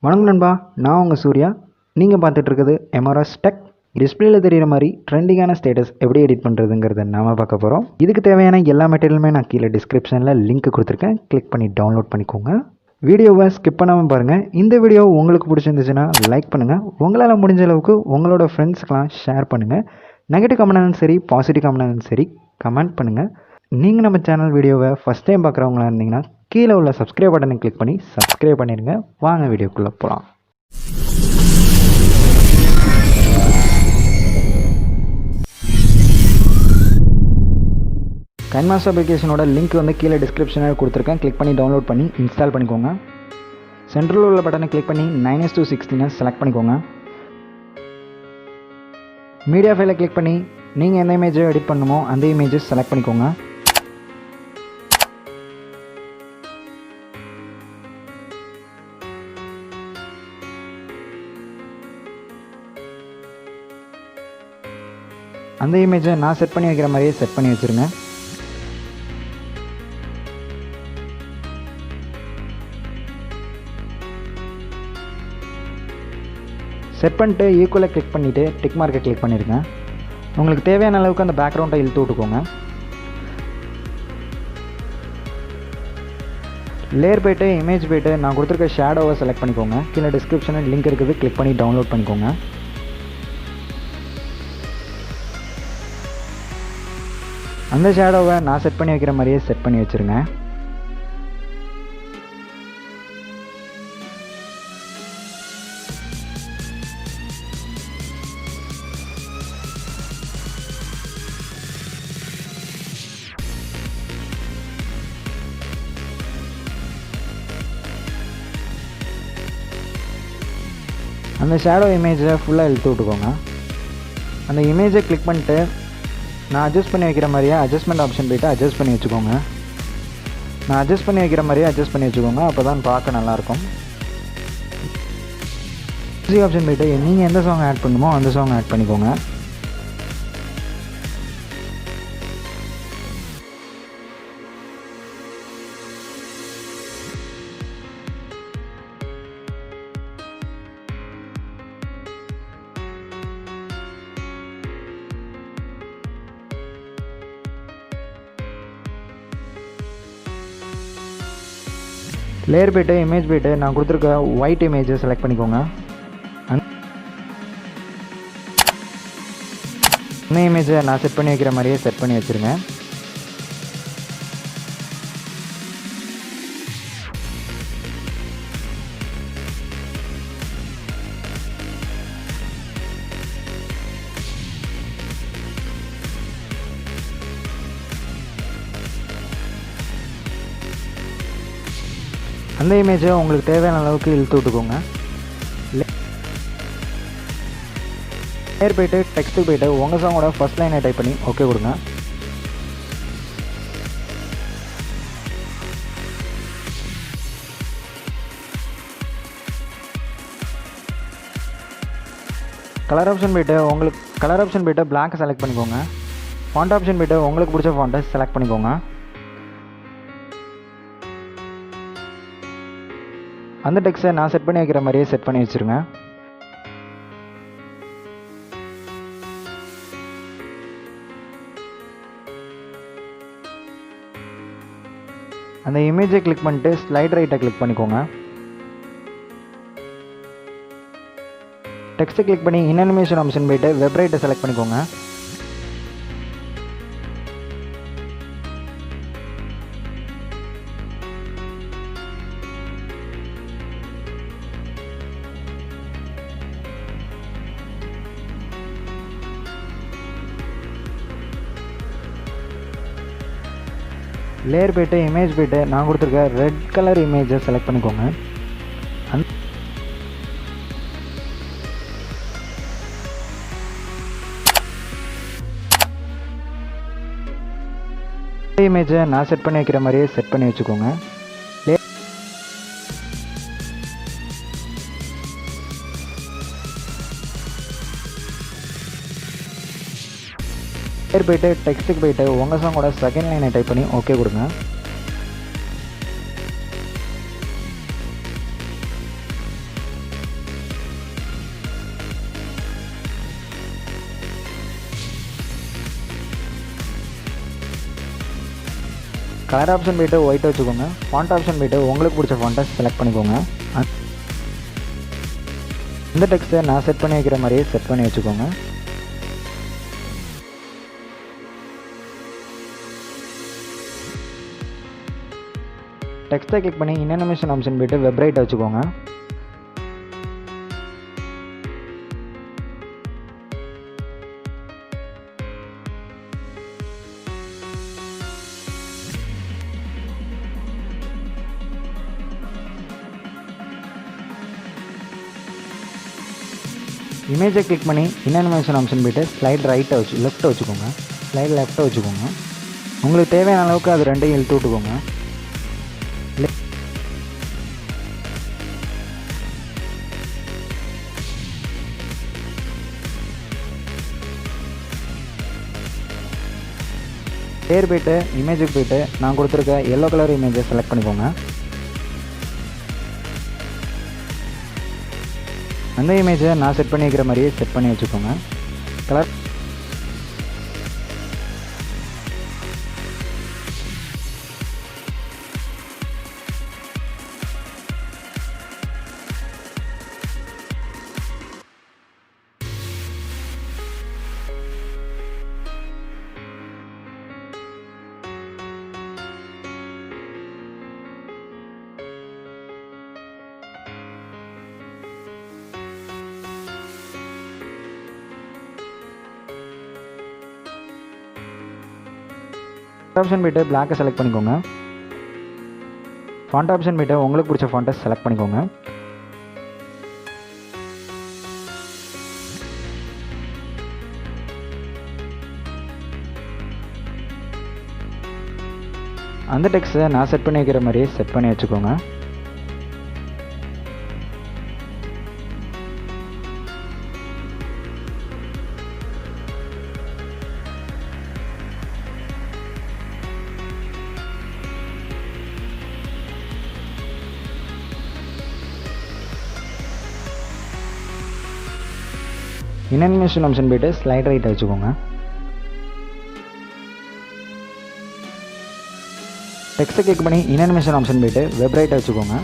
வணக்கம் நண்பா, நான் உங்கள் சூர்யா. நீங்கள் பார்த்துட்டு இருக்குது எம்ஆர்எஸ் டெக். டிஸ்பிளேல தெரிகிற மாதிரி ட்ரெண்டிங்கான ஸ்டேட்டஸ் எப்படி எடிட் பண்ணுறதுங்கிறத நாம பார்க்க போகிறோம். இதுக்கு தேவையான எல்லா மெட்டீரியலுமே நான் கீழே டிஸ்கிரிப்ஷனில் லிங்க் கொடுத்துருக்கேன். கிளிக் பண்ணி டவுன்லோட் பண்ணிக்கோங்க. வீடியோவை ஸ்கிப் பண்ணாமல் பாருங்கள். இந்த வீடியோ உங்களுக்கு பிடிச்சிருந்துச்சுன்னா லைக் பண்ணுங்கள். உங்களால் முடிஞ்ச அளவுக்கு உங்களோட ஃப்ரெண்ட்ஸ்க்கெலாம் ஷேர் பண்ணுங்கள். நெகட்டிவ் கமெண்ட்னாலும் சரி, பாசிட்டிவ் கமெண்ட்னாலும் சரி கமெண்ட் பண்ணுங்கள். நீங்கள் நம்ம சேனல் வீடியோவை ஃபஸ்ட் டைம் பார்க்குறவங்களா இருந்தீங்கன்னா கீழே உள்ள சப்ஸ்கிரைப் பட்டனை கிளிக் பண்ணி சப்ஸ்கிரைப் பண்ணிடுங்க. வாங்க வீடியோக்குள்ளே போகலாம். கைன்மாஸ்டர் அப்ளிகேஷனோட லிங்க் வந்து கீழே டிஸ்கிரிப்ஷனில் கொடுத்துருக்கேன். கிளிக் பண்ணி டவுன்லோட் பண்ணி இன்ஸ்டால் பண்ணிக்கோங்க. சென்ட்ரல் உள்ள பட்டனை கிளிக் பண்ணி 9:16 செலக்ட் பண்ணிக்கோங்க. மீடியா ஃபைலை கிளிக் பண்ணி நீங்கள் எந்த இமேஜை எடிட் பண்ணணுமோ அந்த இமேஜை செலக்ட் பண்ணிக்கோங்க. அந்த இமேஜை நான் செட் பண்ணி வைக்கிற மாதிரியே செட் பண்ணி வச்சுருங்க. செட் பண்ணிட்டு ஈக்குவலாக கிளிக் பண்ணிவிட்டு டிக் மார்க்கை கிளிக் பண்ணிடுங்க. உங்களுக்கு தேவையான அளவுக்கு அந்த பேக்ரவுண்டை இழுத்து விட்டுக்கோங்க. லேயர் போய்ட்டு இமேஜ் போய்ட்டு நான் கொடுத்துருக்க ஷேடோவை செலக்ட் பண்ணிக்கோங்க. கீழே டிஸ்கிரிப்ஷனில் லிங்க் இருக்குது, கிளிக் பண்ணி டவுன்லோட் பண்ணிக்கோங்க. அந்த ஷேடோவை நான் செட் பண்ணி வைக்கிற மாதிரியே செட் பண்ணி வச்சுருங்க. அந்த ஷேடோ இமேஜை ஃபுல்லாக இழுத்து விட்டுக்கோங்க. அந்த இமேஜை கிளிக் பண்ணிட்டு நான் அட்ஜஸ்ட் பண்ணி வைக்கிற மாதிரியே அட்ஜஸ்ட்மெண்ட் ஆப்ஷன் போய்ட்டு அட்ஜஸ்ட் பண்ணி வச்சுக்கோங்க. நான் அட்ஜஸ்ட் பண்ணி வைக்கிற மாதிரியே அட்ஜஸ்ட் பண்ணி வச்சுக்கோங்க. அப்போ தான் பார்க்க நல்லாயிருக்கும். மியூசிக் ஆப்ஷன் போய்ட்டு நீங்கள் எந்த சாங் ஆட் பண்ணுமோ அந்த சாங் ஆட் பண்ணிக்கோங்க. லேயர் போய்ட்டு இமேஜ் போய்ட்டு நான் கொடுத்துருக்க ஒயிட் இமேஜை செலக்ட் பண்ணிக்கோங்க. அந்த இமேஜை நான் செட் பண்ணி வைக்கிற மாதிரியே செட் பண்ணி வச்சுருங்க. அந்த இமேஜை உங்களுக்கு தேவையான அளவுக்கு இழுத்து விட்டுக்கோங்க. லேயர் போய்ட்டு டெக்ஸ்ட்டுக்கு போய்ட்டு உங்கள் சாங்கோட ஃபஸ்ட் லைனை டைப் பண்ணி ஓகே கொடுங்க. கலர் ஆப்ஷன் போய்ட்டு பிளாக் செலக்ட் பண்ணிக்கோங்க. ஃபாண்ட் ஆப்ஷன் போய்ட்டு உங்களுக்கு பிடிச்ச ஃபாண்ட்டை செலக்ட் பண்ணிக்கோங்க. அந்த டெக்ஸ்ட்டை நான் செட் பண்ணி வைக்கிற மாதிரியே செட் பண்ணி வச்சுருங்க. அந்த இமேஜை கிளிக் பண்ணிட்டு ஸ்லைட் ரைட்டை கிளிக் பண்ணிக்கோங்க. டெக்ஸ்ட்டை கிளிக் பண்ணி இன்அனிமேஷன் ஆப்ஷன் போய்ட்டு வெப் ரைட்டை செலக்ட் பண்ணிக்கோங்க. லேயர் போய்ட்டு இமேஜ் போய்ட்டு நான் கொடுத்துருக்க ரெட் கலர் இமேஜை செலக்ட் பண்ணிக்கோங்க. அந்த இமேஜை நான் செட் பண்ணி வைக்கிற மாதிரியே செட் பண்ணி வச்சுக்கோங்க. போய்ட்டு டெக்ஸ்ட்டுக்கு போய்ட்டு உங்கள் சாங்கோட செகண்ட் லைனை டைப் பண்ணி ஓகே கொடுங்க. கலர் ஆப்ஷன் போய்ட்டு ஒயிட் வச்சுக்கோங்க. ஃபாண்ட் ஆப்ஷன் போய்ட்டு உங்களுக்கு பிடிச்ச ஃபாண்ட்டை செலக்ட் பண்ணிக்கோங்க. இந்த டெக்ஸ்ட்டை நான் செட் பண்ணி வைக்கிற மாதிரியே செட் பண்ணி வச்சுக்கோங்க. டெக்ஸ்ட்டை கிளிக் பண்ணி அனிமேஷன் ஆப்ஷன் போய்ட்டு வெப் ரைட் வச்சுக்கோங்க. இமேஜை கிளிக் பண்ணி அனிமேஷன் ஆப்ஷன் போய்ட்டு ஸ்லைட் லெஃப்ட்டை வச்சுக்கோங்க. ஸ்லைட் லெஃப்ட்டை வச்சுக்கோங்க. உங்களுக்கு தேவையான அளவுக்கு அது ரெண்டையும் இழுத்து விட்டுக்கோங்க. பேர் போய்ட்டு இமேஜுக்கு போய்ட்டு நான் கொடுத்துருக்க எல்லோ கலர் இமேஜை செலக்ட் பண்ணிக்கோங்க. அந்த இமேஜை நான் செட் பண்ணி வைக்கிற மாதிரியே செட் பண்ணி வச்சுக்கோங்க. கலர் ஆப்ஷன் போய்ட்டு பிளாக்கை செலக்ட் பண்ணிக்கோங்க. ஃபாண்ட் ஆப்ஷன் போய்ட்டு உங்களுக்கு பிடிச்ச ஃபாண்ட்டை செலக்ட் பண்ணிக்கோங்க. அந்த டெக்ஸ்ட்டை நான் செட் பண்ணி வைக்கிற மாதிரியே செட் பண்ணி வச்சுக்கோங்க. அனிமேஷன் ஆப்ஷன் போய்ட்டு ஸ்லைட் ரைட்டை வச்சுக்கோங்க. டெக்ஸ்ட்டை கிளிக் பண்ணி அனிமேஷன் ஆப்ஷன் போய்ட்டு வெப் ரைட்டை வச்சுக்கோங்க.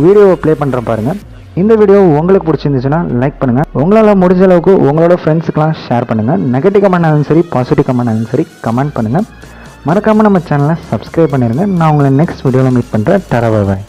வீடியோவை ப்ளே பண்ணுறேன் பாருங்கள். இந்த வீடியோ உங்களுக்கு பிடிச்சிருந்துச்சுன்னா லைக் பண்ணுங்கள். உங்களால் முடிஞ்ச அளவுக்கு உங்களோட ஃப்ரெண்ட்ஸுக்கெலாம் ஷேர் பண்ணுங்கள். நெகட்டிவ் கமெண்ட் ஆனாலும் சரி, பாசிட்டிவ் கமெண்ட் ஆனாலும் சரி கமெண்ட் பண்ணுங்கள். மறக்காமல் நம்ம சேனலை சப்ஸ்கிரைப் பண்ணிடுங்க. நான் உங்களை நெக்ஸ்ட் வீடியோவில் மீட் பண்ணுறேன். டரா பாய்.